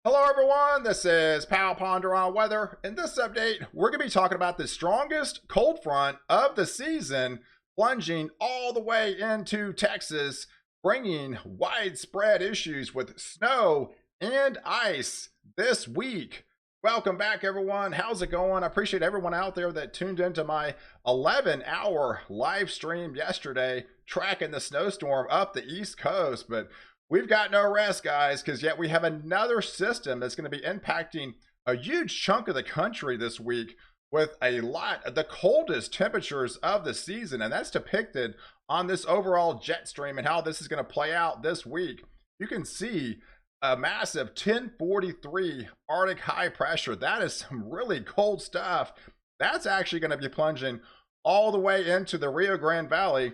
Hello everyone, this is POW Ponder on Weather. In this update, we're going to be talking about the strongest cold front of the season, plunging all the way into Texas, bringing widespread issues with snow and ice this week. Welcome back everyone, how's it going? I appreciate everyone out there that tuned into my 11-hour live stream yesterday, tracking the snowstorm up the East Coast, but we've got no rest, guys, because yet we have another system that's going to be impacting a huge chunk of the country this week with a lot of the coldest temperatures of the season. And that's depicted on this overall jet stream and how this is going to play out this week. You can see a massive 1043 Arctic high pressure. That is some really cold stuff. That's actually going to be plunging all the way into the Rio Grande Valley.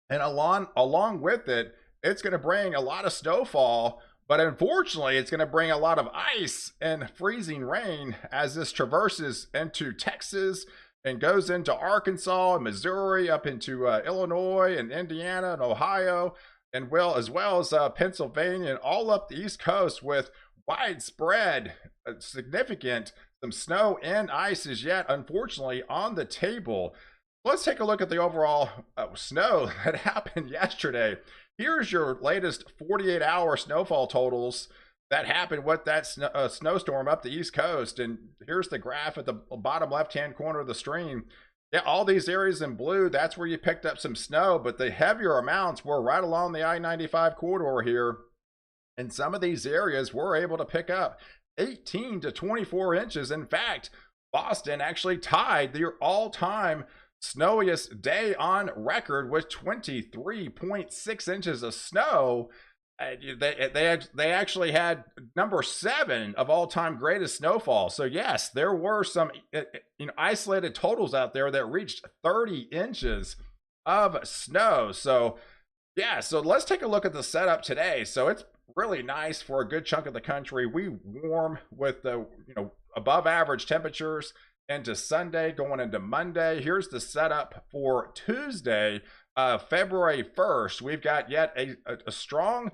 And along with it, it's going to bring a lot of snowfall, but unfortunately, it's going to bring a lot of ice and freezing rain as this traverses into Texas and goes into Arkansas and Missouri, up into Illinois and Indiana and Ohio, and as well as Pennsylvania and all up the East Coast with widespread, significant, some snow and ice is yet, unfortunately, on the table. Let's take a look at the overall snow that happened yesterday. Here's your latest 48-hour snowfall totals that happened with that snowstorm up the East Coast. And here's the graph at the bottom left-hand corner of the stream. Yeah, all these areas in blue, that's where you picked up some snow, but the heavier amounts were right along the I-95 corridor here. And some of these areas were able to pick up 18 to 24 inches. In fact, Boston actually tied their all-time snowiest day on record with 23.6 inches of snow. They actually had number 7 of all-time greatest snowfall. So yes, there were some isolated totals out there that reached 30 inches of snow. So yeah, so let's take a look at the setup today. So it's really nice for a good chunk of the country. We warm with the above average temperatures into Sunday, going into Monday. Here's the setup for Tuesday, February 1st. We've got yet a strong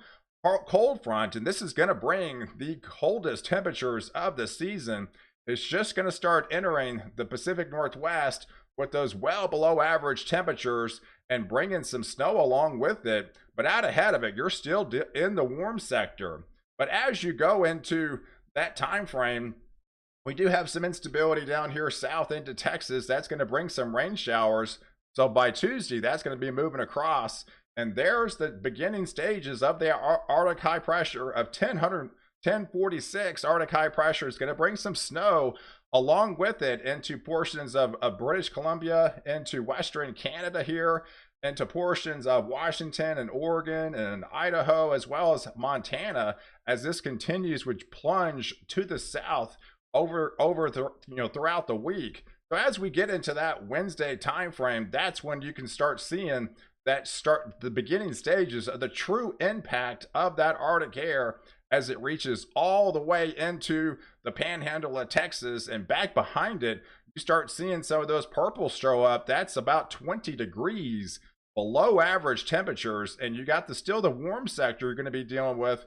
cold front, and this is going to bring the coldest temperatures of the season. It's just going to start entering the Pacific Northwest with those well below average temperatures and bringing some snow along with it. But out ahead of it, you're still in the warm sector. But as you go into that time frame, we do have some instability down here south into Texas. That's going to bring some rain showers. So by Tuesday, that's going to be moving across. And there's the beginning stages of the Arctic high pressure of 1046. Arctic high pressure is going to bring some snow along with it into portions of British Columbia, into Western Canada here, into portions of Washington and Oregon and Idaho, as well as Montana, as this continues, which plunge to the south throughout the week. So as we get into that Wednesday time frame, that's when you can start seeing the beginning stages of the true impact of that Arctic air as it reaches all the way into the panhandle of Texas, and back behind it you start seeing some of those purples show up. That's about 20 degrees below average temperatures, and you got still the warm sector you're going to be dealing with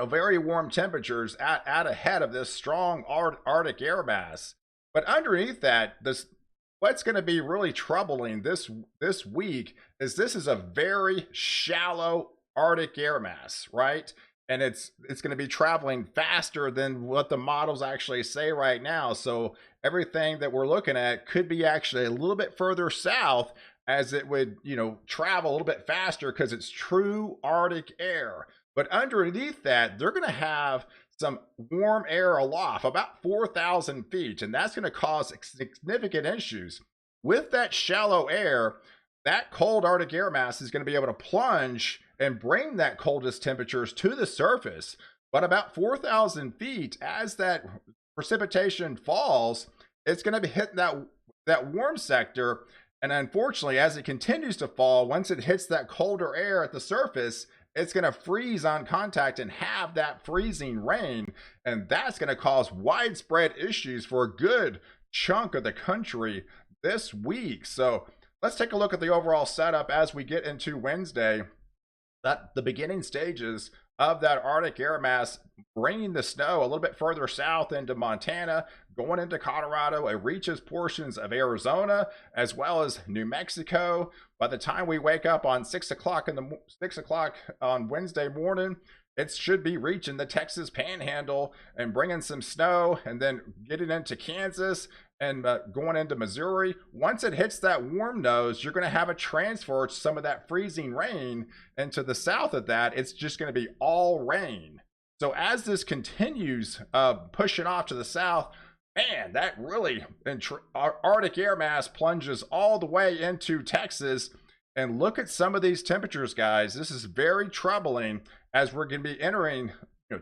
very warm temperatures out ahead of this strong Arctic air mass. But underneath that, what's going to be really troubling this week is this is a very shallow Arctic air mass, right? And it's going to be traveling faster than what the models actually say right now. So everything that we're looking at could be actually a little bit further south, as it would travel a little bit faster because it's true Arctic air. But underneath that, they're going to have some warm air aloft, about 4,000 feet, and that's going to cause significant issues. With that shallow air, that cold Arctic air mass is going to be able to plunge and bring that coldest temperatures to the surface. But about 4,000 feet, as that precipitation falls, it's going to be hitting that warm sector. And unfortunately, as it continues to fall, once it hits that colder air at the surface, it's going to freeze on contact and have that freezing rain. And that's going to cause widespread issues for a good chunk of the country this week. So let's take a look at the overall setup as we get into Wednesday. That the beginning stages of that Arctic air mass, bringing the snow a little bit further south into Montana, going into Colorado. It reaches portions of Arizona as well as New Mexico. By the time we wake up on 6 o'clock on Wednesday morning, it should be reaching the Texas Panhandle and bringing some snow, and then getting into Kansas and going into Missouri. Once it hits that warm nose, you're going to have a transfer to some of that freezing rain, and to the south of that, it's just going to be all rain. So as this continues pushing off to the south, man, that really Arctic air mass plunges all the way into Texas. And look at some of these temperatures, guys. This is very troubling as we're going to be entering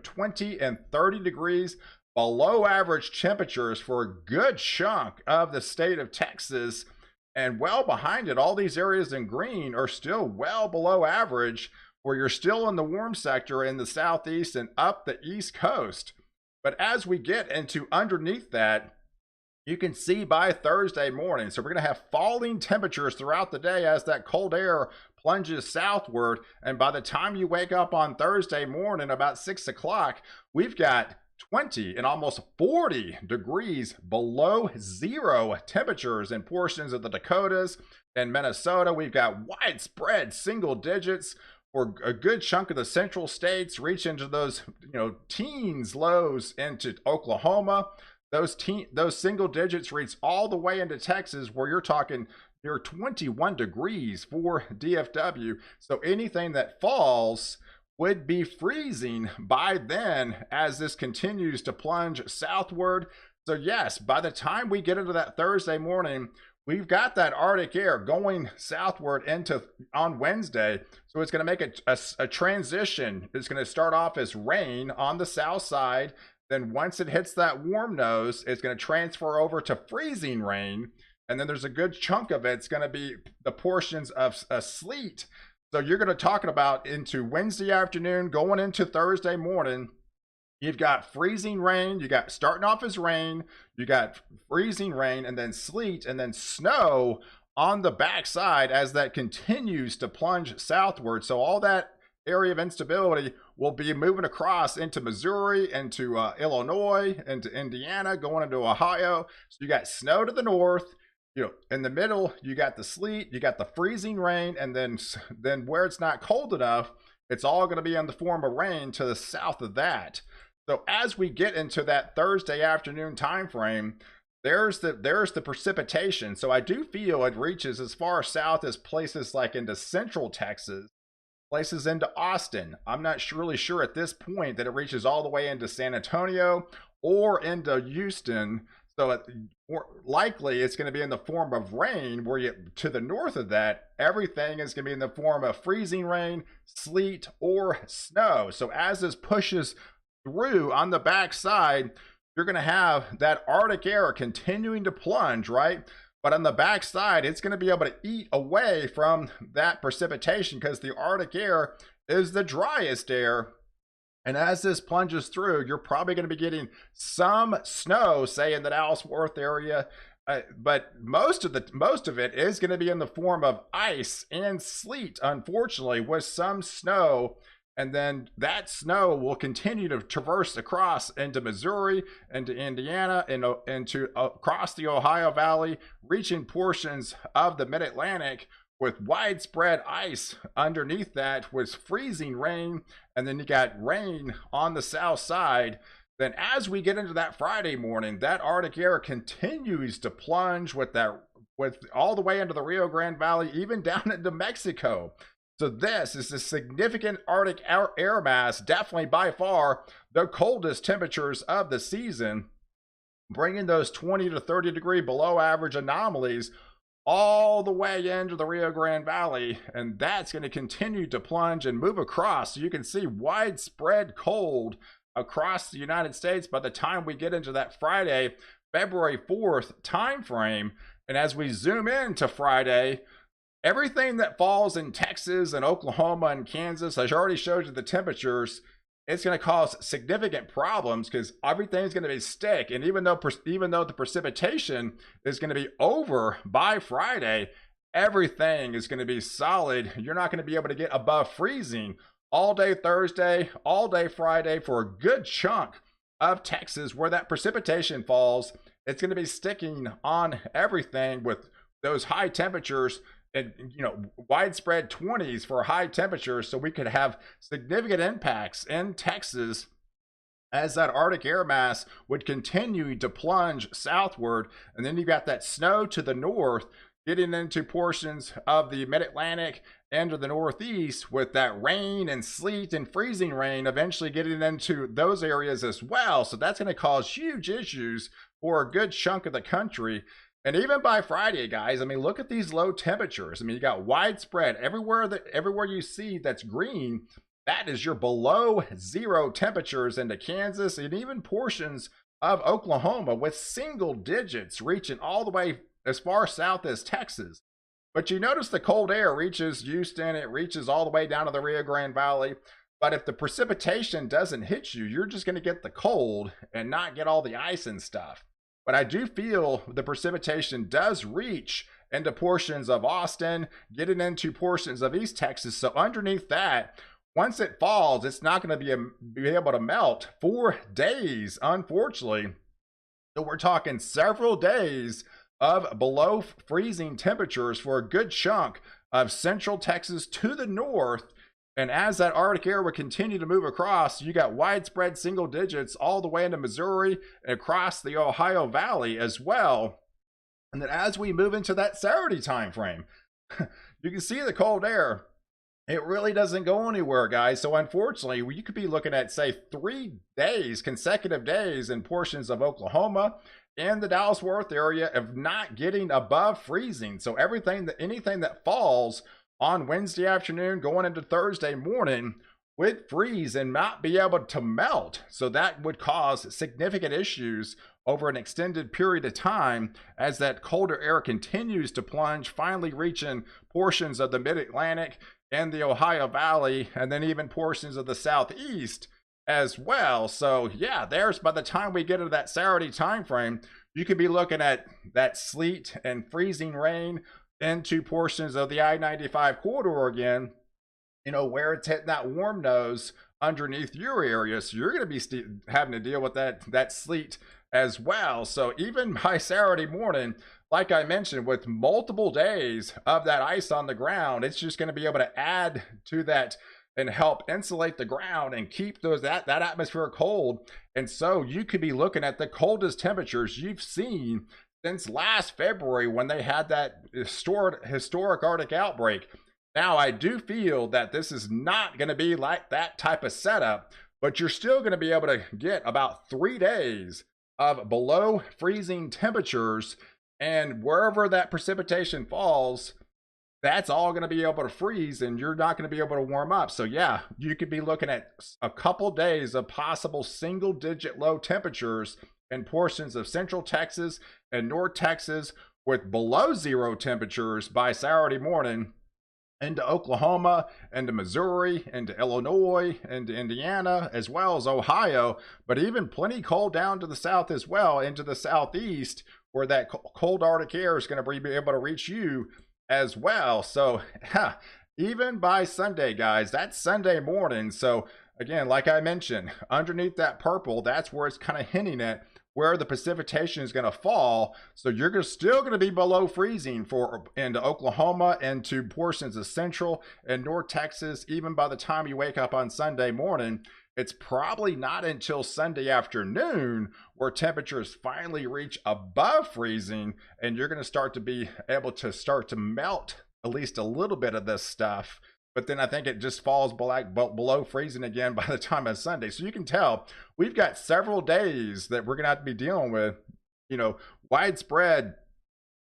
20 and 30 degrees below average temperatures for a good chunk of the state of Texas. And well behind it, all these areas in green are still well below average, where you're still in the warm sector in the southeast and up the east coast. But as we get into underneath that, you can see by Thursday morning, so we're going to have falling temperatures throughout the day as that cold air plunges southward. And by the time you wake up on Thursday morning about 6 o'clock, we've got 20 and almost 40 degrees below zero temperatures in portions of the Dakotas and Minnesota. We've got widespread single digits for a good chunk of the central states, reach into those teens lows into Oklahoma. Those single digits reach all the way into Texas, where you're talking near 21 degrees for DFW. So anything that falls would be freezing by then as this continues to plunge southward. So yes, by the time we get into that Thursday morning, we've got that Arctic air going southward into on Wednesday. So it's going to make a transition. It's going to start off as rain on the south side. Then once it hits that warm nose, it's going to transfer over to freezing rain. And then there's a good chunk of it's going to be the portions of sleet. So you're going to talk about into Wednesday afternoon, going into Thursday morning. You've got freezing rain. You got starting off as rain. You got freezing rain and then sleet and then snow on the backside as that continues to plunge southward. So all that area of instability will be moving across into Missouri, into Illinois, into Indiana, going into Ohio. So you got snow to the north. In the middle, you got the sleet, you got the freezing rain, and then where it's not cold enough, it's all going to be in the form of rain to the south of that. So as we get into that Thursday afternoon time frame, there's the precipitation. So I do feel it reaches as far south as places like into central Texas, places into Austin. I'm not really sure at this point that it reaches all the way into San Antonio or into Houston. So more likely it's going to be in the form of rain, where to the north of that, everything is going to be in the form of freezing rain, sleet, or snow. So as this pushes through on the backside, you're going to have that Arctic air continuing to plunge, right? But on the backside, it's going to be able to eat away from that precipitation, because the Arctic air is the driest air. And as this plunges through, you're probably going to be getting some snow, say in the Dallas-Fort Worth area, but most of it is going to be in the form of ice and sleet, unfortunately, with some snow. And then that snow will continue to traverse across into Missouri, into Indiana, and into across the Ohio Valley, reaching portions of the Mid-Atlantic, with widespread ice underneath that, with freezing rain. And then you got rain on the south side. Then as we get into that Friday morning, that Arctic air continues to plunge with all the way into the Rio Grande Valley, even down into Mexico. So this is a significant Arctic air mass, definitely by far the coldest temperatures of the season, bringing those 20 to 30 degree below average anomalies all the way into the Rio Grande Valley. And that's going to continue to plunge and move across. So you can see widespread cold across the United States by the time we get into that Friday, February 4th time frame. And as we zoom into Friday, everything that falls in Texas and Oklahoma and Kansas, I already showed you the temperatures. It's going to cause significant problems, because everything's going to be stick. And even though the precipitation is going to be over by Friday, everything is going to be solid. You're not going to be able to get above freezing all day Thursday, all day Friday for a good chunk of Texas where that precipitation falls. It's going to be sticking on everything with those high temperatures and widespread 20s for high temperatures, so we could have significant impacts in Texas as that Arctic air mass would continue to plunge southward. And then you got that snow to the north getting into portions of the mid-Atlantic and to the northeast, with that rain and sleet and freezing rain eventually getting into those areas as well. So that's going to cause huge issues for a good chunk of the country. And even by Friday, guys, I mean, look at these low temperatures. I mean, you got widespread everywhere you see that's green. That is your below zero temperatures into Kansas and even portions of Oklahoma, with single digits reaching all the way as far south as Texas. But you notice the cold air reaches Houston, it reaches all the way down to the Rio Grande Valley. But if the precipitation doesn't hit you, you're just going to get the cold and not get all the ice and stuff. But I do feel the precipitation does reach into portions of Austin, getting into portions of East Texas. So underneath that, once it falls, it's not going to be able to melt for days, unfortunately. So we're talking several days of below freezing temperatures for a good chunk of central Texas to the north. And as that Arctic air would continue to move across, you got widespread single digits all the way into Missouri and across the Ohio Valley as well. And then as we move into that Saturday time frame, you can see the cold air. It really doesn't go anywhere, guys. So unfortunately, you could be looking at, say, 3 days, consecutive days in portions of Oklahoma and the Dallas-Worth area of not getting above freezing. So anything that falls on Wednesday afternoon going into Thursday morning would freeze and not be able to melt. So that would cause significant issues over an extended period of time as that colder air continues to plunge, finally reaching portions of the mid-Atlantic and the Ohio Valley, and then even portions of the Southeast as well. So yeah, by the time we get to that Saturday time frame, you could be looking at that sleet and freezing rain into portions of the I-95 corridor again, where it's hitting that warm nose underneath your area. So you're going to be having to deal with that sleet as well. So even by Saturday morning, like I mentioned, with multiple days of that ice on the ground, it's just going to be able to add to that and help insulate the ground and keep that atmosphere cold. And so you could be looking at the coldest temperatures you've seen since last February, when they had that historic Arctic outbreak. Now, I do feel that this is not going to be like that type of setup, but you're still going to be able to get about 3 days of below freezing temperatures. And wherever that precipitation falls, that's all going to be able to freeze, and you're not going to be able to warm up. So yeah, you could be looking at a couple days of possible single-digit low temperatures in portions of central Texas and North Texas, with below zero temperatures by Saturday morning into Oklahoma, into Missouri, into Illinois, into Indiana, as well as Ohio, but even plenty cold down to the south as well, into the southeast, where that cold Arctic air is going to be able to reach you as well. So even by Sunday, guys, that's Sunday morning. So again, like I mentioned, underneath that purple, that's where it's kind of hinting at where the precipitation is going to fall. So you're still going to be below freezing into Oklahoma and to portions of central and North Texas. Even by the time you wake up on Sunday morning, it's probably not until Sunday afternoon where temperatures finally reach above freezing, and you're going to start to be able to melt at least a little bit of this stuff. But then I think it just falls below freezing again by the time of Sunday. So you can tell we've got several days that we're going to have to be dealing with, widespread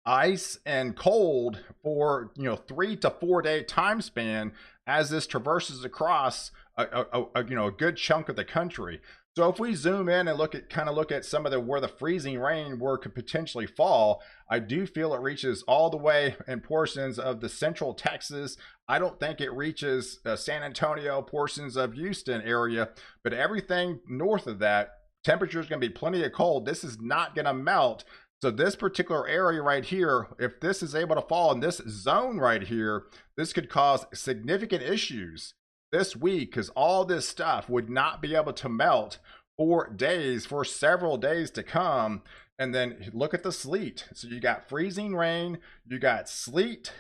ice and cold for 3 to 4 day time span as this traverses across a good chunk of the country. So if we zoom in and look at some of where the freezing rain could potentially fall, I do feel it reaches all the way in portions of the central Texas. I don't think it reaches San Antonio, portions of Houston area, but everything north of that, temperature is going to be plenty of cold. This is not going to melt. So this particular area right here, if this is able to fall in this zone right here, this could cause significant issues this week because all this stuff would not be able to melt for days, for several days to come. And then look at the sleet. So you got freezing rain, you got sleet,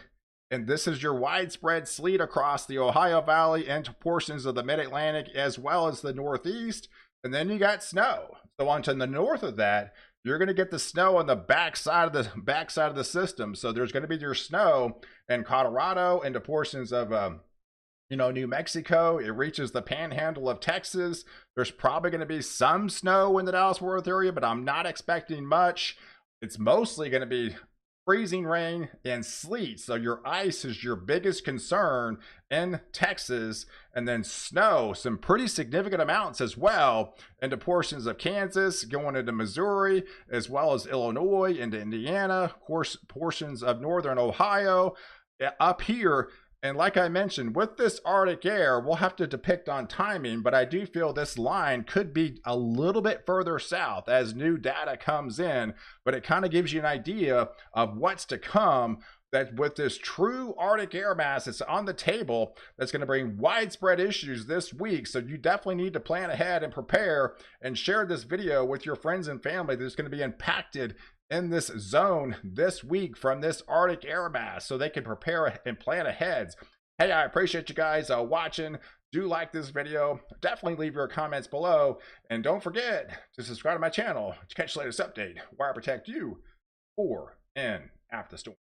and this is your widespread sleet across the Ohio Valley into portions of the Mid-Atlantic as well as the Northeast. And then you got snow. So onto the north of that, you're going to get the snow on the backside of the system. So there's going to be your snow in Colorado into portions of New Mexico. It reaches the panhandle of Texas. There's probably going to be some snow in the Dallas-Fort Worth area, but I'm not expecting much. It's mostly going to be freezing rain and sleet. So your ice is your biggest concern in Texas, and then snow, some pretty significant amounts as well into portions of Kansas, going into Missouri, as well as Illinois, into Indiana, of course, portions of northern Ohio, up here. And like I mentioned, with this Arctic air, we'll have to depict on timing, but I do feel this line could be a little bit further south as new data comes in, but it kind of gives you an idea of what's to come. That with this true Arctic air mass that's on the table, that's going to bring widespread issues this week. So you definitely need to plan ahead and prepare and share this video with your friends and family that's going to be impacted in this zone this week from this Arctic air mass, so they can prepare and plan ahead. Hey, I appreciate you guys watching. Do like this video. Definitely leave your comments below. And don't forget to subscribe to my channel to catch the latest update where I protect you for and after the storm.